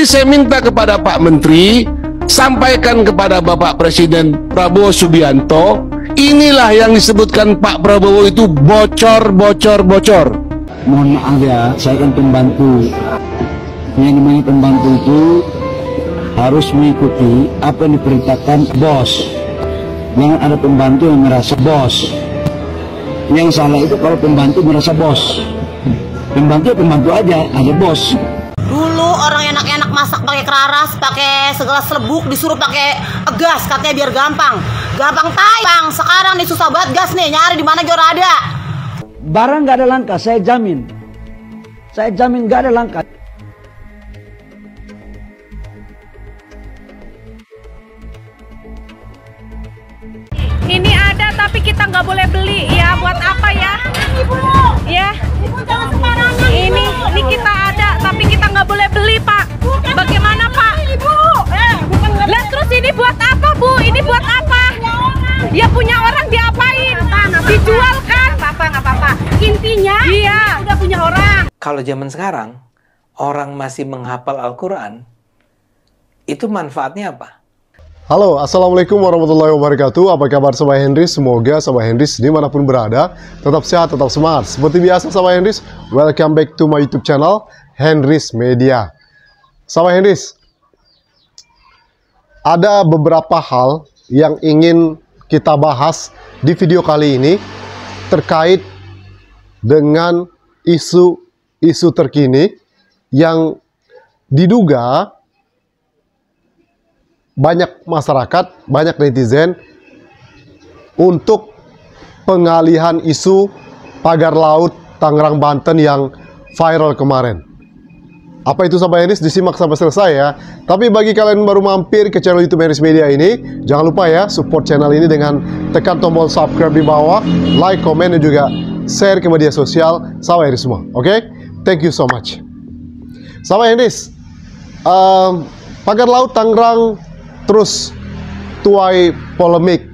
Jadi saya minta kepada Pak Menteri, sampaikan kepada Bapak Presiden Prabowo Subianto, inilah yang disebutkan Pak Prabowo itu bocor. Mohon maaf ya, saya kan pembantu. Yang namanya pembantu itu harus mengikuti apa yang diperintahkan bos. Jangan ada pembantu yang merasa bos. Yang salah itu kalau pembantu merasa bos. Pembantu ya pembantu aja, ada bos. Dulu orang enak-enak masak pakai keraras, pakai segelas selebuk, disuruh pakai gas katanya biar gampang. Gampang tayang. Sekarang nih susah banget gas nih, nyari di mana juga ada. Barang nggak ada langka, saya jamin. Saya jamin nggak ada langka. Ini ada tapi kita nggak boleh beli ya. Buat apa ya? Ibu, Ya. ibu jangan sembarangan. Ini kita ada tapi kita nggak boleh beli, Pak. Bagaimana, Pak? Ibu, bukan Lah terus ini buat apa, Bu? Ini buat apa? Ya punya orang diapain? Dijual kan? nggak apa-apa. Intinya, Iya. udah punya orang. Kalau zaman sekarang, orang masih menghafal Al-Quran, itu manfaatnya apa? Halo, Assalamualaikum warahmatullahi wabarakatuh. Apa kabar Sobat Henrys? Semoga Sobat Henrys dimanapun berada tetap sehat, tetap semangat. Seperti biasa Sobat Henrys, welcome back to my YouTube channel Henrys Media. Sobat Henrys, ada beberapa hal yang ingin kita bahas di video kali ini terkait dengan isu terkini yang diduga banyak masyarakat, banyak netizen untuk pengalihan isu pagar laut Tangerang, Banten yang viral kemarin. Apa itu Sobat Henrys? Disimak sampai selesai ya. Tapi bagi kalian yang baru mampir ke channel YouTube Henrys Media ini, jangan lupa ya support channel ini dengan tekan tombol subscribe di bawah, like, komen, dan juga share ke media sosial Sobat Henrys semua. Oke? Thank you so much. Sobat Henrys, pagar laut Tangerang terus tuai polemik.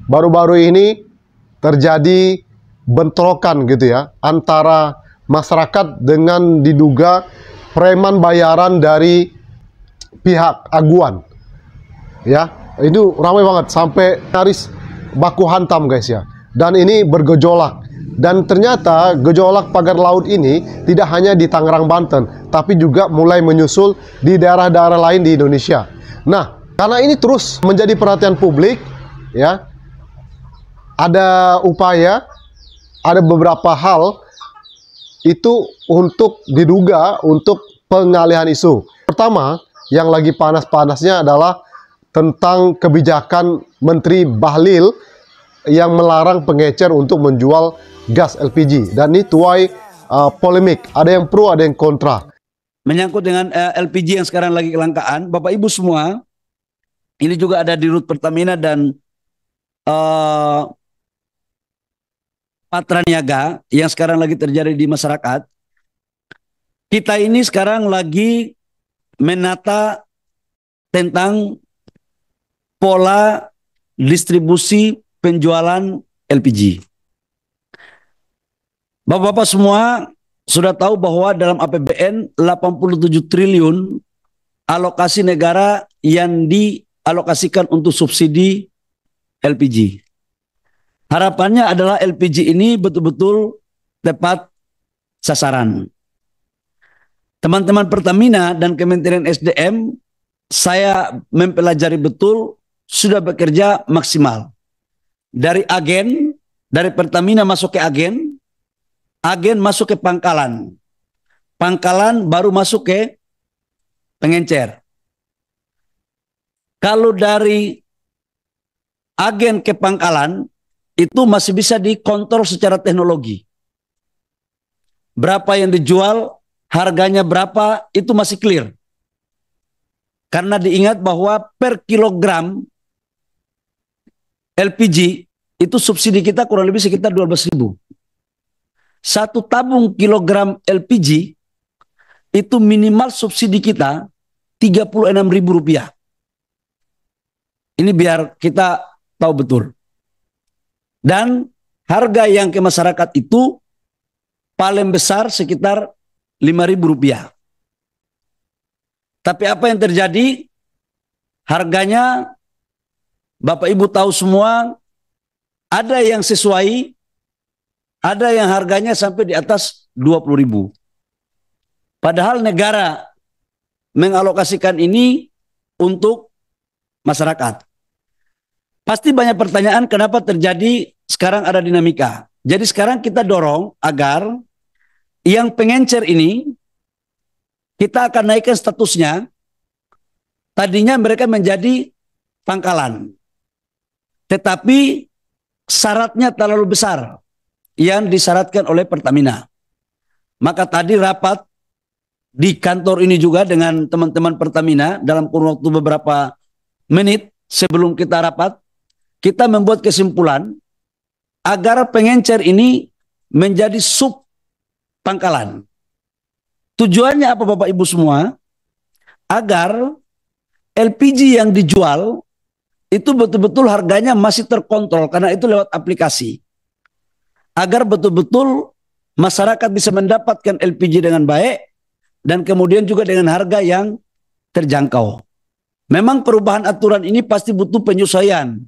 Baru-baru ini terjadi bentrokan gitu ya antara masyarakat dengan diduga preman bayaran dari pihak aguan. Ya, itu ramai banget sampai nyaris baku hantam guys ya. Dan ini bergejolak. Dan ternyata gejolak pagar laut ini tidak hanya di Tangerang, Banten, tapi juga mulai menyusul di daerah-daerah lain di Indonesia. Nah, karena ini terus menjadi perhatian publik, ya, ada upaya, ada beberapa hal itu untuk diduga untuk pengalihan isu. Pertama, yang lagi panas-panasnya adalah tentang kebijakan Menteri Bahlil yang melarang pengecer untuk menjual gas LPG. Dan ini tuai polemik, ada yang pro, ada yang kontra. Menyangkut dengan LPG yang sekarang lagi kelangkaan, Bapak Ibu semua, ini juga ada di Rut Pertamina dan Patra Niaga yang sekarang lagi terjadi di masyarakat. Kita ini sekarang lagi menata tentang pola distribusi penjualan LPG. Bapak-bapak semua sudah tahu bahwa dalam APBN 87 triliun alokasi negara yang dialokasikan untuk subsidi LPG. Harapannya adalah LPG ini betul-betul tepat sasaran. Teman-teman Pertamina dan Kementerian SDM, saya mempelajari betul, sudah bekerja maksimal. Dari agen, dari Pertamina masuk ke agen masuk ke pangkalan. Pangkalan baru masuk ke pengencer. Kalau dari agen ke pangkalan, itu masih bisa dikontrol secara teknologi. Berapa yang dijual, harganya berapa, itu masih clear. Karena diingat bahwa per kilogram LPG, itu subsidi kita kurang lebih sekitar 12.000. Satu tabung kilogram LPG, itu minimal subsidi kita Rp36.000. Ini biar kita tahu betul. Dan harga yang ke masyarakat itu paling besar sekitar Rp5.000. Tapi apa yang terjadi? Harganya Bapak Ibu tahu semua, ada yang sesuai, ada yang harganya sampai di atas 20.000. Padahal negara mengalokasikan ini untuk masyarakat. Pasti banyak pertanyaan kenapa terjadi sekarang ada dinamika. Jadi sekarang kita dorong agar yang pengencer ini kita akan naikkan statusnya. Tadinya mereka menjadi pangkalan. Tetapi syaratnya terlalu besar yang disyaratkan oleh Pertamina. Maka tadi rapat di kantor ini juga dengan teman-teman Pertamina dalam kurun waktu beberapa menit sebelum kita rapat, kita membuat kesimpulan agar pengencer ini menjadi sub pangkalan. Tujuannya apa Bapak Ibu semua? Agar LPG yang dijual itu betul-betul harganya masih terkontrol karena itu lewat aplikasi. Agar betul-betul masyarakat bisa mendapatkan LPG dengan baik dan kemudian juga dengan harga yang terjangkau. Memang perubahan aturan ini pasti butuh penyesuaian.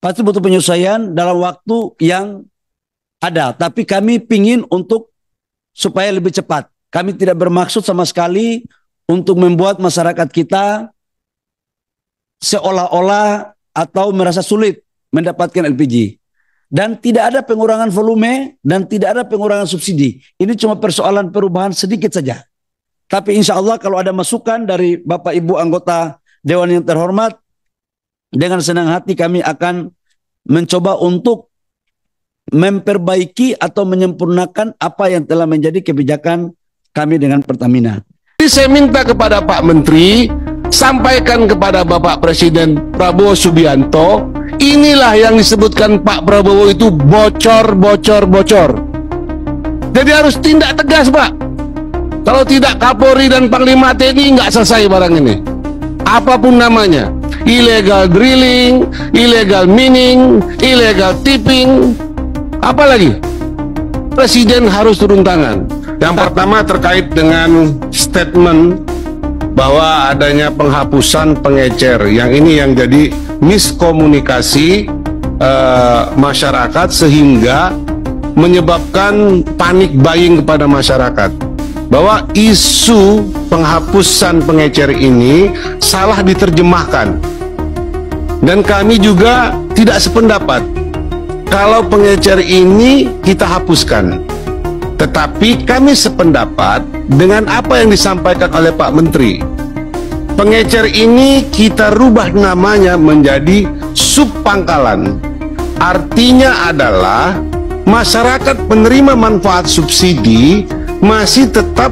Pasti butuh penyesuaian dalam waktu yang ada. Tapi kami pingin untuk supaya lebih cepat. Kami tidak bermaksud sama sekali untuk membuat masyarakat kita seolah-olah atau merasa sulit mendapatkan LPG. Dan tidak ada pengurangan volume dan tidak ada pengurangan subsidi. Ini cuma persoalan perubahan sedikit saja. Tapi insya Allah kalau ada masukan dari Bapak Ibu anggota Dewan yang terhormat, dengan senang hati kami akan mencoba untuk memperbaiki atau menyempurnakan apa yang telah menjadi kebijakan kami dengan Pertamina. Jadi saya minta kepada Pak Menteri, sampaikan kepada Bapak Presiden Prabowo Subianto, inilah yang disebutkan Pak Prabowo itu bocor. Jadi harus tindak tegas Pak. Kalau tidak Kapolri dan Panglima TNI nggak selesai barang ini. Apapun namanya, illegal drilling, illegal mining, illegal tipping, apalagi Presiden harus turun tangan. Yang pertama terkait dengan statement bahwa adanya penghapusan pengecer, yang ini yang jadi miskomunikasi masyarakat sehingga menyebabkan panik buying kepada masyarakat, bahwa isu penghapusan pengecer ini salah diterjemahkan, dan kami juga tidak sependapat kalau pengecer ini kita hapuskan. Tetapi kami sependapat dengan apa yang disampaikan oleh Pak Menteri. Pengecer ini kita rubah namanya menjadi subpangkalan. Artinya adalah masyarakat penerima manfaat subsidi masih tetap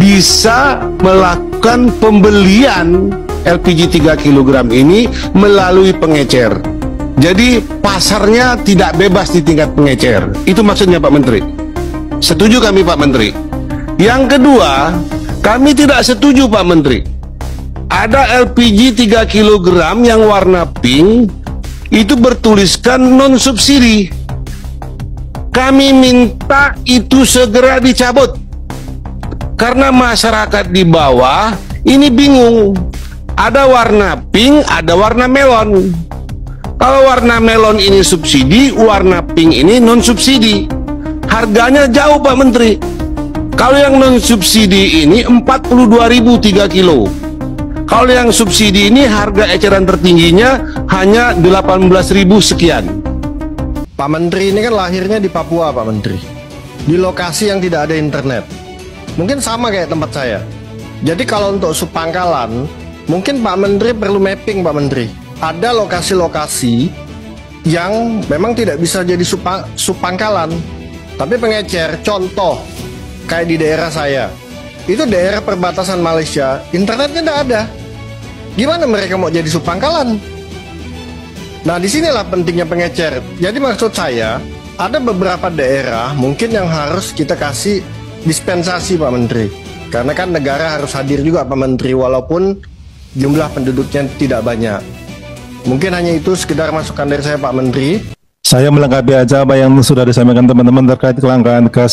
bisa melakukan pembelian LPG 3 kg ini melalui pengecer. Jadi pasarnya tidak bebas di tingkat pengecer. Itu maksudnya Pak Menteri. Setuju kami Pak Menteri. Yang kedua, kami tidak setuju Pak Menteri. Ada LPG 3 kg yang warna pink itu bertuliskan non subsidi. Kami minta itu segera dicabut. Karena masyarakat di bawah ini bingung. Ada warna pink, ada warna melon. Kalau warna melon ini subsidi, warna pink ini non subsidi. Harganya jauh Pak Menteri. Kalau yang non subsidi ini 42.000 3 kilo. Kalau yang subsidi ini harga eceran tertingginya hanya 18.000 sekian. Pak Menteri ini kan lahirnya di Papua Pak Menteri, di lokasi yang tidak ada internet. Mungkin sama kayak tempat saya. Jadi kalau untuk subpangkalan, mungkin Pak Menteri perlu mapping Pak Menteri. Ada lokasi-lokasi yang memang tidak bisa jadi subpangkalan, tapi pengecer. Contoh kayak di daerah saya, itu daerah perbatasan Malaysia, internetnya tidak ada. Gimana mereka mau jadi subpangkalan? Nah, disinilah pentingnya pengecer. Jadi maksud saya, ada beberapa daerah mungkin yang harus kita kasih dispensasi Pak Menteri, karena kan negara harus hadir juga Pak Menteri, walaupun jumlah penduduknya tidak banyak. Mungkin hanya itu sekedar masukan dari saya Pak Menteri. Saya melengkapi aja apa yang sudah disampaikan teman-teman terkait kelangkaan gas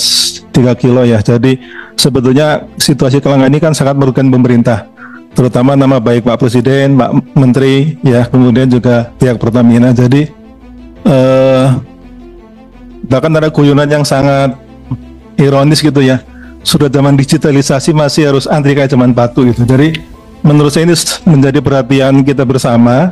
3 kilo ya. Jadi sebetulnya situasi kelangkaan ini kan sangat merugikan pemerintah, terutama nama baik Pak Presiden, Pak Menteri ya, kemudian juga pihak Pertamina. Jadi bahkan ada guyonan yang sangat ironis gitu ya. Sudah zaman digitalisasi masih harus antri kayak zaman batu gitu. Jadi menurut saya ini menjadi perhatian kita bersama.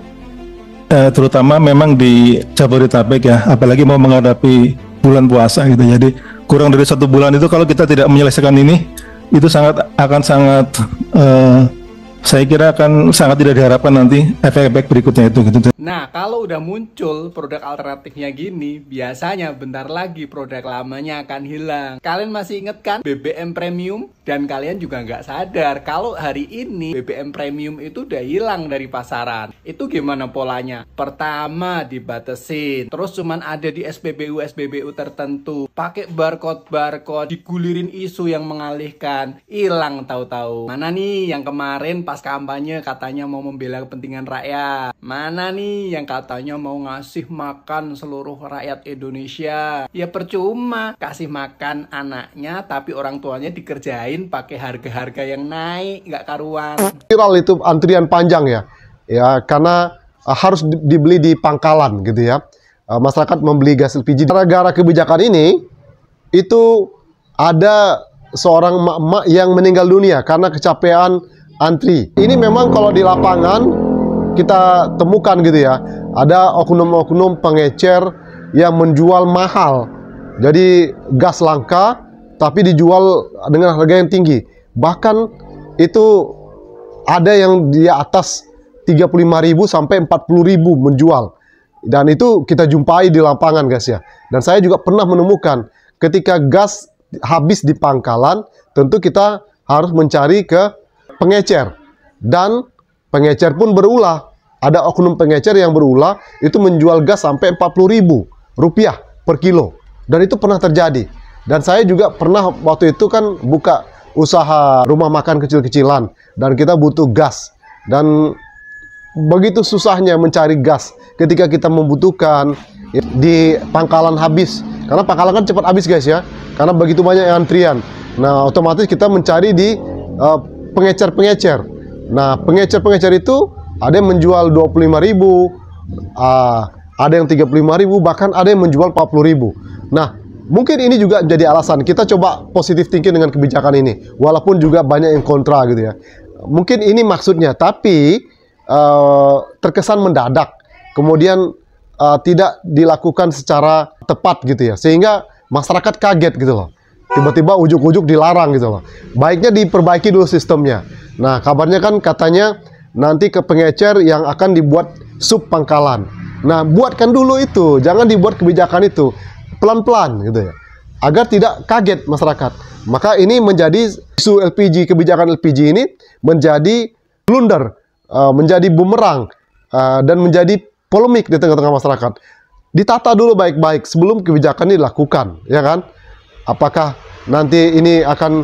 Terutama memang di Jabodetabek ya, apalagi mau menghadapi bulan puasa gitu. Jadi kurang dari 1 bulan itu kalau kita tidak menyelesaikan ini, itu akan sangat saya kira akan sangat tidak diharapkan nanti efek-efek berikutnya itu gitu. Nah, kalau udah muncul produk alternatifnya gini, biasanya bentar lagi produk lamanya akan hilang. Kalian masih inget kan BBM premium? Dan kalian juga nggak sadar kalau hari ini BBM premium itu udah hilang dari pasaran. Itu gimana polanya? Pertama dibatesin, terus cuman ada di SPBU tertentu. Pakai barcode, digulirin isu yang mengalihkan, hilang tahu-tahu. Mana nih yang kemarin pas kampanye katanya mau membela kepentingan rakyat? Mana nih yang katanya mau ngasih makan seluruh rakyat Indonesia? Ya percuma kasih makan anaknya tapi orang tuanya dikerjain pakai harga-harga yang naik nggak karuan. Viral itu antrian panjang ya karena harus dibeli di pangkalan gitu ya. Masyarakat membeli gas LPG. Gara-gara kebijakan ini itu ada seorang emak-emak yang meninggal dunia karena kecapean antri. Ini memang kalau di lapangan kita temukan gitu ya, ada oknum-oknum pengecer yang menjual mahal. Jadi gas langka tapi dijual dengan harga yang tinggi. Bahkan itu ada yang di atas 35.000 sampai 40.000 menjual. Dan itu kita jumpai di lapangan guys ya. Dan saya juga pernah menemukan ketika gas habis di pangkalan, tentu kita harus mencari ke pengecer. Dan pengecer pun berulah. Ada oknum pengecer yang berulah itu menjual gas sampai Rp40.000 per kilo. Dan itu pernah terjadi. Dan saya juga pernah waktu itu kan buka usaha rumah makan kecil-kecilan dan kita butuh gas. Dan begitu susahnya mencari gas ketika kita membutuhkan di pangkalan habis. Karena pangkalan kan cepat habis guys ya. Karena begitu banyak yang antrian. Nah, otomatis kita mencari di pengecer-pengecer. Nah, pengecer-pengecer itu ada yang menjual 25.000, ada yang 35.000, bahkan ada yang menjual 40.000. Nah, mungkin ini juga jadi alasan kita coba positif thinking dengan kebijakan ini, walaupun juga banyak yang kontra gitu ya. Mungkin ini maksudnya, tapi terkesan mendadak, kemudian tidak dilakukan secara tepat gitu ya, sehingga masyarakat kaget gitu loh. Tiba-tiba ujuk-ujuk dilarang gitu loh. Baiknya diperbaiki dulu sistemnya. Nah, kabarnya kan katanya nanti ke pengecer yang akan dibuat sub pangkalan. Nah, buatkan dulu itu, jangan dibuat kebijakan itu pelan-pelan gitu ya, agar tidak kaget masyarakat. Maka ini menjadi isu LPG, kebijakan LPG ini menjadi blunder, menjadi bumerang, dan menjadi polemik di tengah-tengah masyarakat. Ditata dulu baik-baik sebelum kebijakan ini dilakukan, ya kan? Apakah nanti ini akan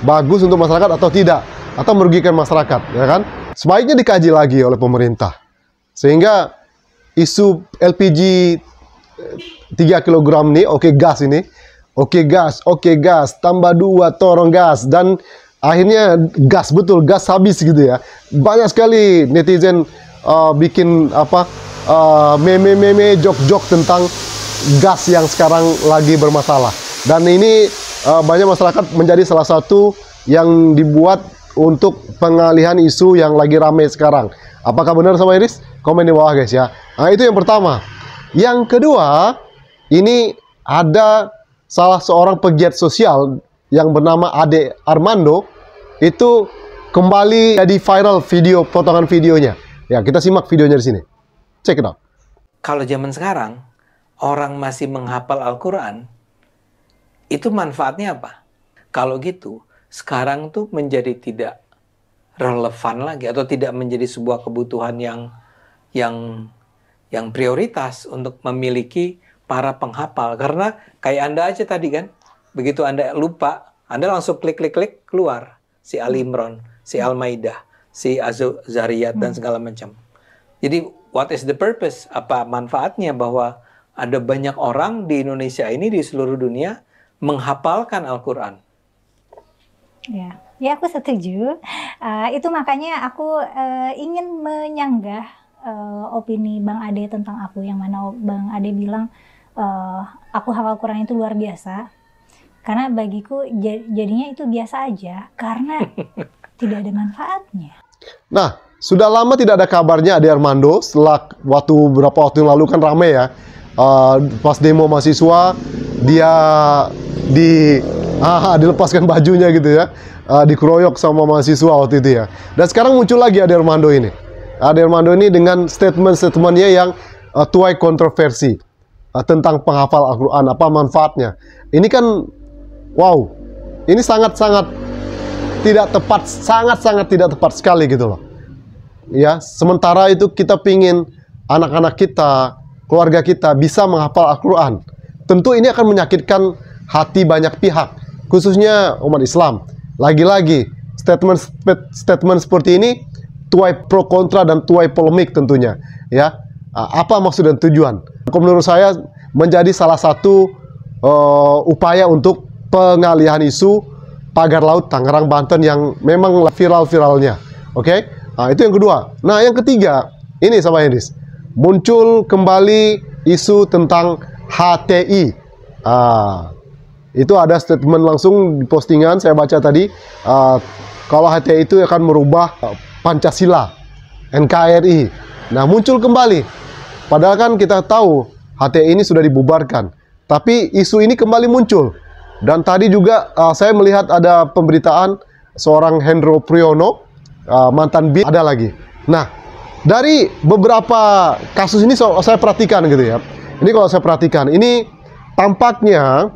bagus untuk masyarakat atau tidak, atau merugikan masyarakat, ya kan? Sebaiknya dikaji lagi oleh pemerintah, sehingga isu LPG 3 kg nih, oke gas, tambah 2 torong gas, dan akhirnya gas, betul gas habis gitu ya. Banyak sekali netizen bikin meme-meme, jok-jok tentang gas yang sekarang lagi bermasalah. Dan ini banyak masyarakat menjadi salah satu yang dibuat untuk pengalihan isu yang lagi ramai sekarang. Apakah benar sama Iris? Komen di bawah guys ya. Nah, itu yang pertama. Yang kedua, ini ada salah seorang pegiat sosial yang bernama Ade Armando, itu kembali jadi viral video, potongan videonya. Ya, kita simak videonya di sini. Check it out. Kalau zaman sekarang, orang masih menghafal Al-Quran, itu manfaatnya apa? Kalau gitu, sekarang tuh menjadi tidak relevan lagi, atau tidak menjadi sebuah kebutuhan yang prioritas untuk memiliki para penghafal. Karena kayak Anda aja tadi kan, begitu Anda lupa, Anda langsung klik keluar si Ali Imran, si Al-Maidah, si Az-Zariyat dan segala macam. Jadi what is the purpose? Apa manfaatnya bahwa ada banyak orang di Indonesia ini, di seluruh dunia, menghafalkan Al-Quran. Ya, aku setuju. Itu makanya aku ingin menyanggah opini Bang Ade tentang aku, yang mana Bang Ade bilang aku hafal Quran itu luar biasa. Karena bagiku jadinya itu biasa aja, karena tidak ada manfaatnya. Nah, sudah lama tidak ada kabarnya Ade Armando. Setelah beberapa waktu yang lalu kan rame ya, pas demo mahasiswa dia dilepaskan bajunya gitu ya, dikeroyok sama mahasiswa waktu itu ya. Dan sekarang muncul lagi Ade Armando ini. Ade Armando ini dengan statement-statementnya yang tuai kontroversi tentang penghafal Al-Quran, apa manfaatnya. Ini kan, wow, ini sangat-sangat tidak tepat, sangat-sangat tidak tepat sekali gitu loh. Ya, sementara itu kita pingin anak-anak kita, keluarga kita bisa menghafal Al-Quran. Tentu ini akan menyakitkan hati banyak pihak, khususnya umat Islam. Lagi-lagi, statement seperti ini tuai pro kontra dan tuai polemik tentunya. Ya, apa maksud dan tujuan? Menurut saya menjadi salah satu upaya untuk pengalihan isu pagar laut Tangerang, Banten yang memang viral-viralnya. Oke? Nah, itu yang kedua. Nah, yang ketiga, ini sama Hendis, muncul kembali isu tentang HTI. Itu ada statement langsung di postingan, saya baca tadi, kalau HTI itu akan merubah Pancasila, NKRI. Nah, muncul kembali. Padahal kan kita tahu HTI ini sudah dibubarkan, tapi isu ini kembali muncul. Dan tadi juga saya melihat ada pemberitaan seorang Hendro Priyono, mantan BIN, ada lagi. Nah, dari beberapa kasus ini saya perhatikan gitu ya. Ini kalau saya perhatikan, ini tampaknya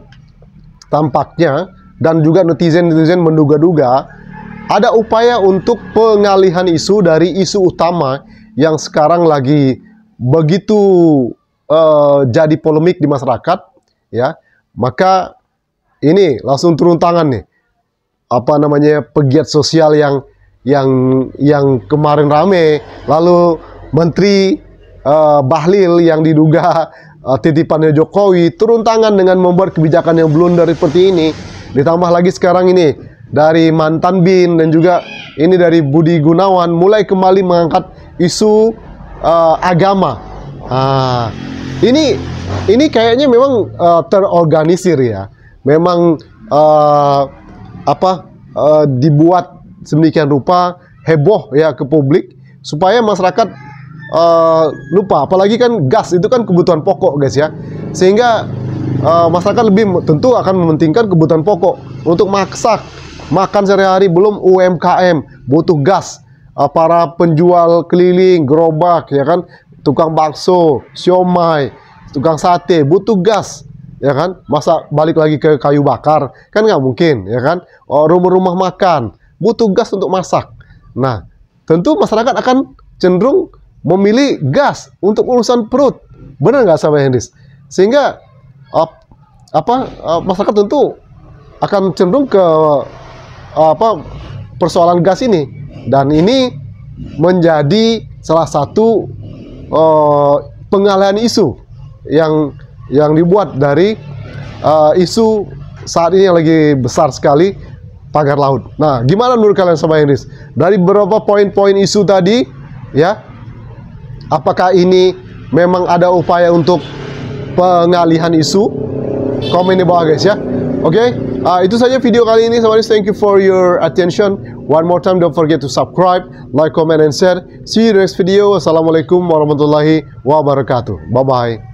dan juga netizen menduga-duga ada upaya untuk pengalihan isu dari isu utama yang sekarang lagi begitu jadi polemik di masyarakat, ya. Maka ini langsung turun tangan nih, apa namanya, pegiat sosial yang kemarin rame, lalu Menteri Bahlil yang diduga titipannya Jokowi turun tangan dengan membuat kebijakan yang blunder seperti ini. Ditambah lagi sekarang ini dari mantan BIN dan juga ini dari Budi Gunawan mulai kembali mengangkat isu agama. Ini kayaknya memang terorganisir ya. Memang dibuat sedemikian rupa heboh ya ke publik supaya masyarakat lupa. Apalagi kan gas itu kan kebutuhan pokok guys ya, sehingga masyarakat lebih tentu akan mementingkan kebutuhan pokok untuk masak makan sehari-hari. Belum UMKM butuh gas, para penjual keliling gerobak ya kan, tukang bakso, siomay, tukang sate butuh gas ya kan. Masa balik lagi ke kayu bakar kan nggak mungkin ya kan. Rumah-rumah makan butuh gas untuk masak. Nah, tentu masyarakat akan cenderung memilih gas untuk urusan perut. Benar nggak sahabat Hendis? Sehingga masyarakat tentu akan cenderung ke persoalan gas ini, dan ini menjadi salah satu pengalihan isu yang dibuat dari isu saat ini yang lagi besar sekali, pagar laut. Nah, gimana menurut kalian sahabat Hendis? Dari beberapa poin-poin isu tadi ya, apakah ini memang ada upaya untuk pengalihan isu? Komen di bawah guys ya. Oke, itu saja video kali ini. Thank you for your attention. One more time, don't forget to subscribe, like, comment, and share. See you in the next video. Assalamualaikum warahmatullahi wabarakatuh. Bye-bye.